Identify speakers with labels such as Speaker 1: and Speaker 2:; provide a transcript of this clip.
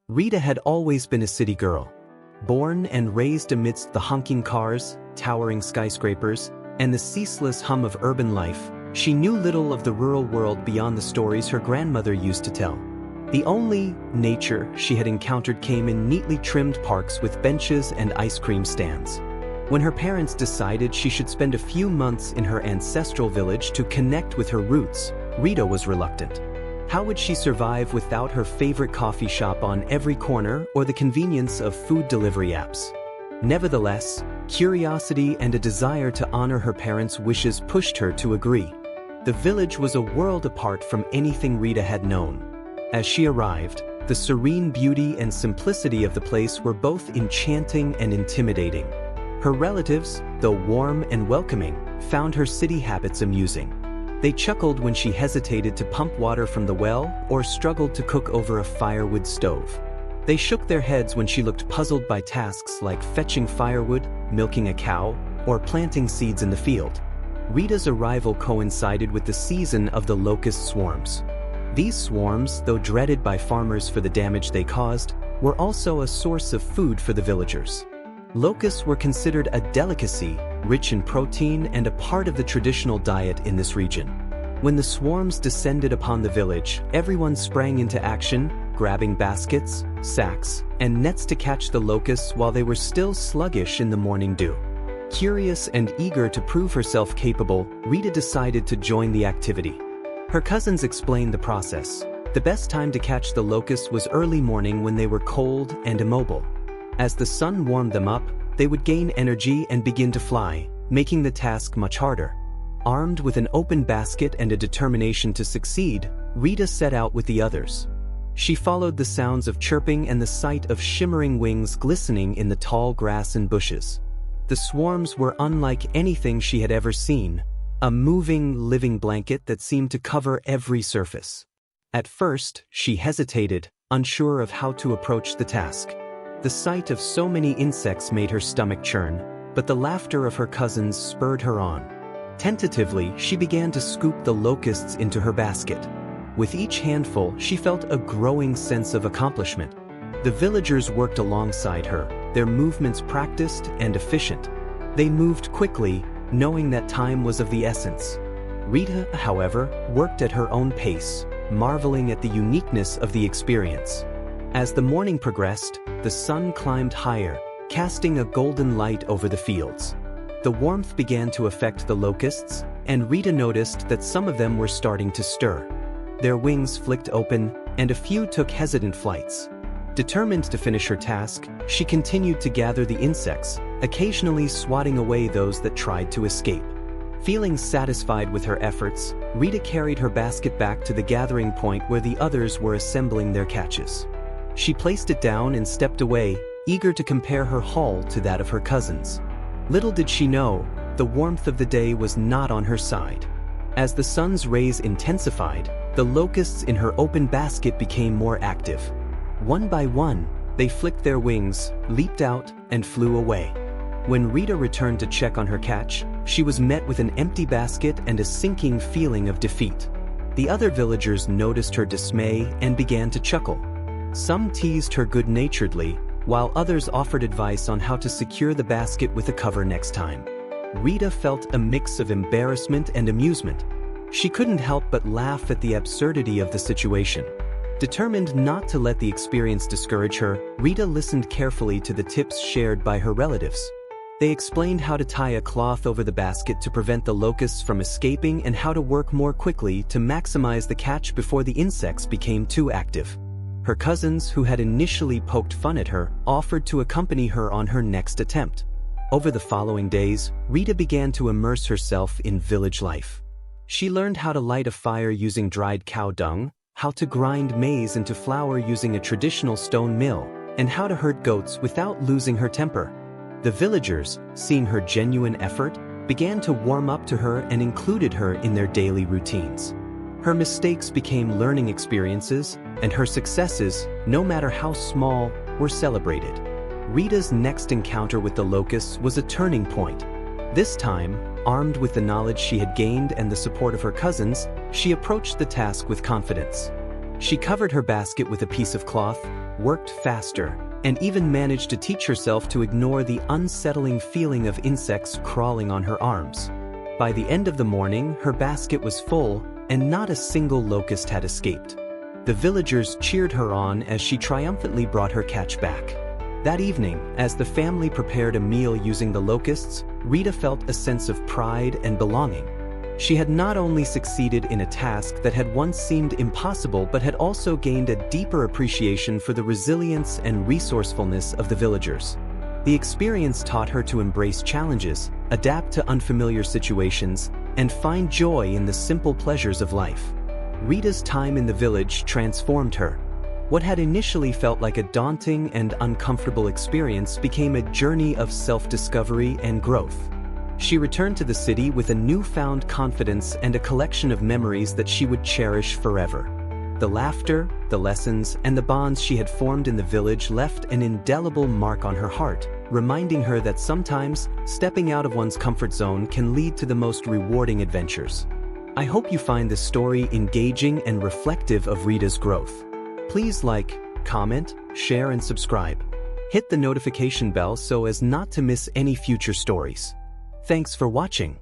Speaker 1: Rita had always been a city girl. Born and raised amidst the honking cars, towering skyscrapers, and the ceaseless hum of urban life, she knew little of the rural world beyond the stories her grandmother used to tell. The only nature she had encountered came in neatly trimmed parks with benches and ice cream stands. When her parents decided she should spend a few months in her ancestral village to connect with her roots, Rita was reluctant. How would she survive without her favorite coffee shop on every corner or the convenience of food delivery apps? Nevertheless, curiosity and a desire to honor her parents' wishes pushed her to agree. The village was a world apart from anything Rita had known. As she arrived, the serene beauty and simplicity of the place were both enchanting and intimidating. Her relatives, though warm and welcoming, found her city habits amusing. They chuckled when she hesitated to pump water from the well or struggled to cook over a firewood stove. They shook their heads when she looked puzzled by tasks like fetching firewood, milking a cow, or planting seeds in the field. Rita's arrival coincided with the season of the locust swarms. These swarms, though dreaded by farmers for the damage they caused, were also a source of food for the villagers. Locusts were considered a delicacy, rich in protein and a part of the traditional diet in this region. When the swarms descended upon the village, everyone sprang into action, grabbing baskets, sacks, and nets to catch the locusts while they were still sluggish in the morning dew. Curious and eager to prove herself capable, Rita decided to join the activity. Her cousins explained the process. The best time to catch the locusts was early morning when they were cold and immobile. As the sun warmed them up, they would gain energy and begin to fly, making the task much harder. Armed with an open basket and a determination to succeed, Rita set out with the others. She followed the sounds of chirping and the sight of shimmering wings glistening in the tall grass and bushes. The swarms were unlike anything she had ever seen, a moving, living blanket that seemed to cover every surface. At first, she hesitated, unsure of how to approach the task. The sight of so many insects made her stomach churn, but the laughter of her cousins spurred her on. Tentatively, she began to scoop the locusts into her basket. With each handful, she felt a growing sense of accomplishment. The villagers worked alongside her, their movements practiced and efficient. They moved quickly, knowing that time was of the essence. Rita, however, worked at her own pace, marveling at the uniqueness of the experience. As the morning progressed, the sun climbed higher, casting a golden light over the fields. The warmth began to affect the locusts, and Rita noticed that some of them were starting to stir. Their wings flicked open, and a few took hesitant flights. Determined to finish her task, she continued to gather the insects, occasionally swatting away those that tried to escape. Feeling satisfied with her efforts, Rita carried her basket back to the gathering point where the others were assembling their catches. She placed it down and stepped away, eager to compare her haul to that of her cousins. Little did she know, the warmth of the day was not on her side. As the sun's rays intensified, the locusts in her open basket became more active. One by one, they flicked their wings, leaped out, and flew away. When Rita returned to check on her catch, she was met with an empty basket and a sinking feeling of defeat. The other villagers noticed her dismay and began to chuckle. Some teased her good-naturedly, while others offered advice on how to secure the basket with a cover next time. Rita felt a mix of embarrassment and amusement. She couldn't help but laugh at the absurdity of the situation. Determined not to let the experience discourage her, Rita listened carefully to the tips shared by her relatives. They explained how to tie a cloth over the basket to prevent the locusts from escaping and how to work more quickly to maximize the catch before the insects became too active. Her cousins, who had initially poked fun at her, offered to accompany her on her next attempt. Over the following days, Rita began to immerse herself in village life. She learned how to light a fire using dried cow dung, how to grind maize into flour using a traditional stone mill, and how to herd goats without losing her temper. The villagers, seeing her genuine effort, began to warm up to her and included her in their daily routines. Her mistakes became learning experiences, and her successes, no matter how small, were celebrated. Rita's next encounter with the locusts was a turning point. This time, armed with the knowledge she had gained and the support of her cousins, she approached the task with confidence. She covered her basket with a piece of cloth, worked faster, and even managed to teach herself to ignore the unsettling feeling of insects crawling on her arms. By the end of the morning, her basket was full, and not a single locust had escaped. The villagers cheered her on as she triumphantly brought her catch back. That evening, as the family prepared a meal using the locusts, Rita felt a sense of pride and belonging. She had not only succeeded in a task that had once seemed impossible but had also gained a deeper appreciation for the resilience and resourcefulness of the villagers. The experience taught her to embrace challenges, adapt to unfamiliar situations, and find joy in the simple pleasures of life. Rita's time in the village transformed her. What had initially felt like a daunting and uncomfortable experience became a journey of self-discovery and growth. She returned to the city with a newfound confidence and a collection of memories that she would cherish forever. The laughter, the lessons, and the bonds she had formed in the village left an indelible mark on her heart, reminding her that sometimes stepping out of one's comfort zone can lead to the most rewarding adventures. I hope you find this story engaging and reflective of Rita's growth. Please like, comment, share, and subscribe. Hit the notification bell so as not to miss any future stories. Thanks for watching.